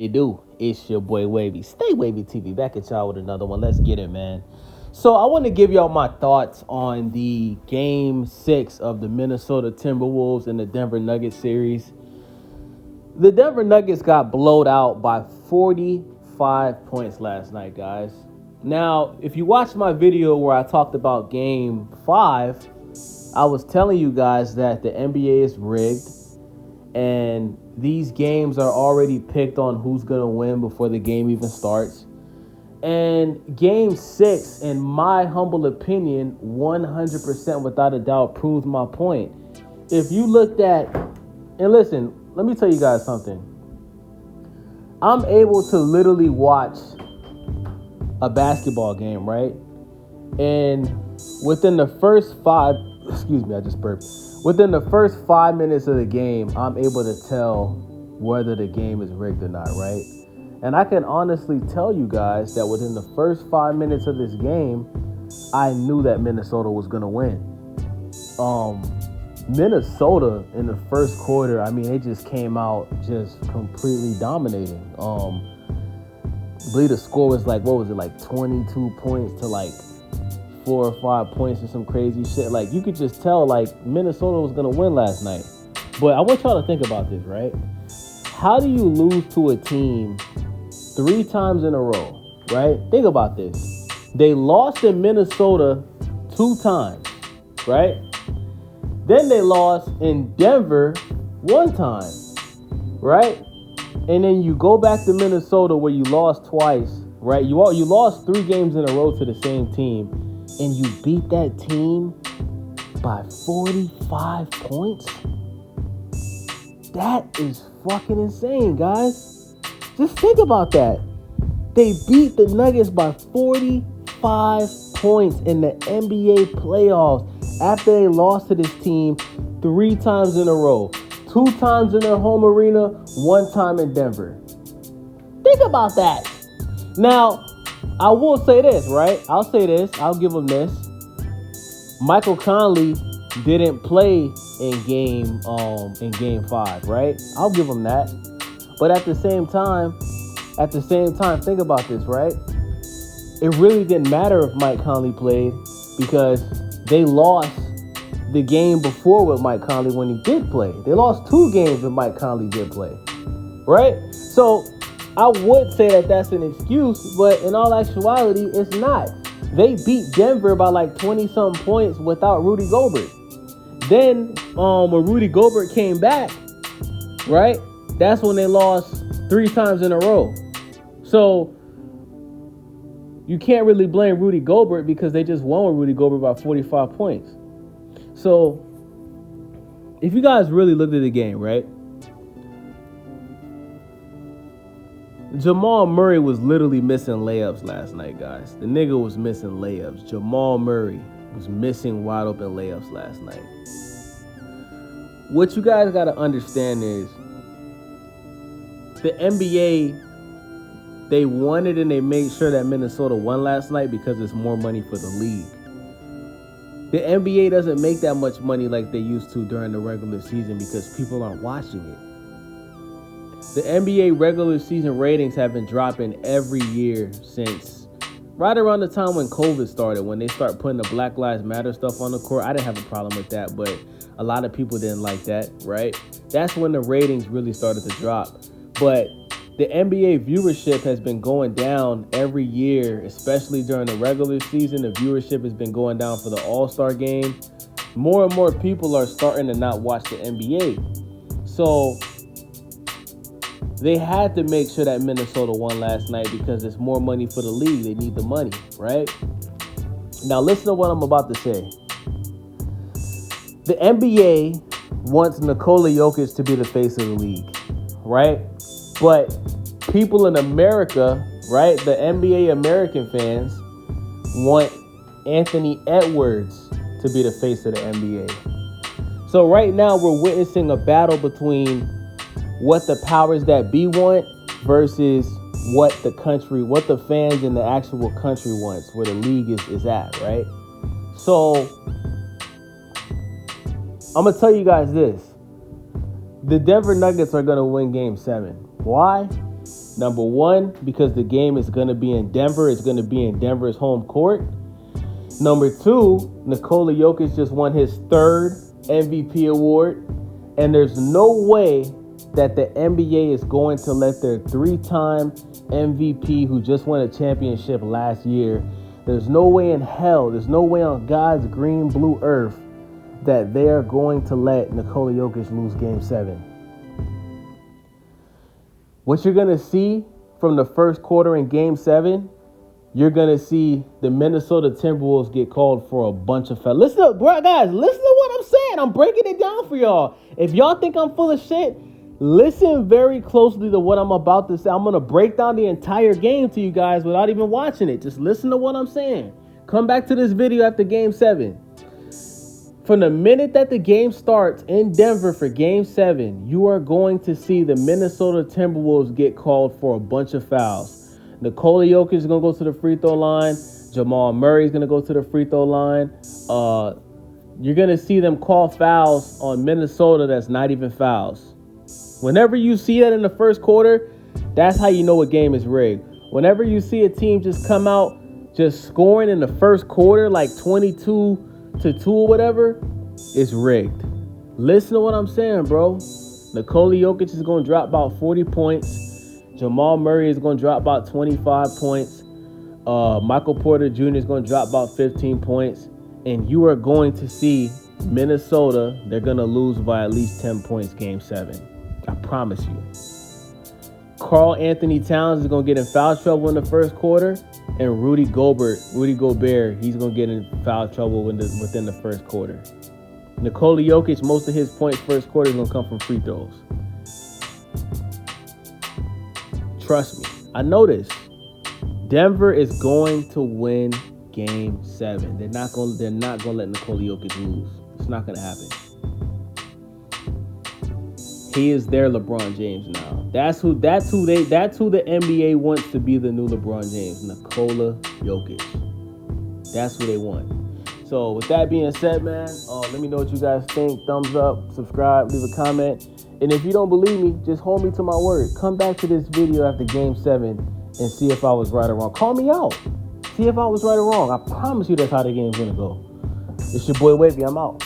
You do. It's your boy Wavy. Stay Wavy TV. Back at y'all with another one. Let's get it, man. So I want to give y'all my thoughts on the game 6 of the Minnesota Timberwolves and the Denver Nuggets series. The Denver Nuggets got blowed out by 45 points last night, guys. Now, if you watched my video where I talked about game 5, I was telling you guys that the NBA is rigged and these games are already picked on who's going to win before the game even starts. And game 6, in my humble opinion, 100% without a doubt proves my point. If you looked at, and listen, let me tell you guys something. I'm able to literally watch a basketball game, right? And within the first Within the first 5 minutes of the game, I'm able to tell whether the game is rigged or not, right? And I can honestly tell you guys that within the first 5 minutes of this game, I knew that Minnesota was going to win. Minnesota in the first quarter, I mean, they just came out just completely dominating. I believe the score was like 22 points to 4 or 5 points or some crazy shit. Like, you could just tell, Minnesota was going to win last night. But I want y'all to think about this, right? How do you lose to a team 3 times in a row, right? Think about this. They lost in Minnesota 2 times, right? Then they lost in Denver 1 time, right? And then you go back to Minnesota where you lost twice, right? You lost 3 games in a row to the same team, and you beat that team by 45 points? That is fucking insane, guys. Just think about that. They beat the Nuggets by 45 points in the NBA playoffs after they lost to this team 3 times in a row. 2 times in their home arena, 1 time in Denver. Think about that. Now, I will say this, right? I'll give them this. Michael Conley didn't play in game 5, right? I'll give him that. But at the same time, think about this, right? It really didn't matter if Mike Conley played because they lost the game before with Mike Conley when he did play. They lost 2 games when Mike Conley did play, right? So I would say that that's an excuse, but in all actuality, it's not. They beat Denver by 20-something points without Rudy Gobert. Then when Rudy Gobert came back, right, that's when they lost 3 times in a row. So you can't really blame Rudy Gobert because they just won with Rudy Gobert by 45 points. So if you guys really looked at the game, right, Jamal Murray was literally missing layups last night, guys. The nigga was missing layups. Jamal Murray was missing wide open layups last night. What you guys got to understand is the NBA, they wanted and they made sure that Minnesota won last night because it's more money for the league. The NBA doesn't make that much money like they used to during the regular season because people aren't watching it. The NBA regular season ratings have been dropping every year since right around the time when COVID started, when they start putting the Black Lives Matter stuff on the court. I didn't have a problem with that, but a lot of people didn't like that, right? That's when the ratings really started to drop. But the NBA viewership has been going down every year, especially during the regular season. The viewership has been going down for the All-Star game. More and more people are starting to not watch the NBA. So they had to make sure that Minnesota won last night because it's more money for the league. They need the money, right? Now listen to what I'm about to say. The NBA wants Nikola Jokic to be the face of the league, right? But people in America, right, the NBA American fans want Anthony Edwards to be the face of the NBA. So right now we're witnessing a battle between what the powers that be want versus what the fans in the actual country wants, where the league is at, right? So I'm going to tell you guys this. The Denver Nuggets are going to win Game 7. Why? Number one, because the game is going to be in Denver. It's going to be in Denver's home court. Number two, Nikola Jokic just won his third MVP award. And there's no way that the NBA is going to let their three-time MVP who just won a championship last year, there's no way in hell, there's no way on God's green, blue earth that they are going to let Nikola Jokic lose Game 7. What you're going to see from the first quarter in Game 7, you're going to see the Minnesota Timberwolves get called for a bunch of fouls. Listen up, bro, guys. Listen to what I'm saying. I'm breaking it down for y'all. If y'all think I'm full of shit, listen very closely to what I'm about to say. I'm going to break down the entire game to you guys without even watching it. Just listen to what I'm saying. Come back to this video after Game 7. From the minute that the game starts in Denver for Game 7, you are going to see the Minnesota Timberwolves get called for a bunch of fouls. Nikola Jokic is going to go to the free throw line. Jamal Murray is going to go to the free throw line. You're going to see them call fouls on Minnesota that's not even fouls. Whenever you see that in the first quarter, that's how you know a game is rigged. Whenever you see a team just come out just scoring in the first quarter like 22-2 or whatever, it's rigged. Listen to what I'm saying, bro. Nikola Jokic is going to drop about 40 points. Jamal Murray is going to drop about 25 points. Michael Porter Jr. is going to drop about 15 points. And you are going to see Minnesota, they're going to lose by at least 10 points Game 7. I promise you. Karl Anthony Towns is going to get in foul trouble in the first quarter. And Rudy Gobert, he's going to get in foul trouble within the first quarter. Nikola Jokic, most of his points first quarter is going to come from free throws. Trust me, I know this. Denver is going to win Game 7. They're not going to let Nikola Jokic lose. It's not going to happen. He is their LeBron James now. That's who the NBA wants to be the new LeBron James, Nikola Jokic. That's who they want. So with that being said, man, let me know what you guys think. Thumbs up, subscribe, leave a comment. And if you don't believe me, just hold me to my word. Come back to this video after Game 7 and see if I was right or wrong. Call me out. See if I was right or wrong. I promise you that's how the game's going to go. It's your boy Wavy. I'm out.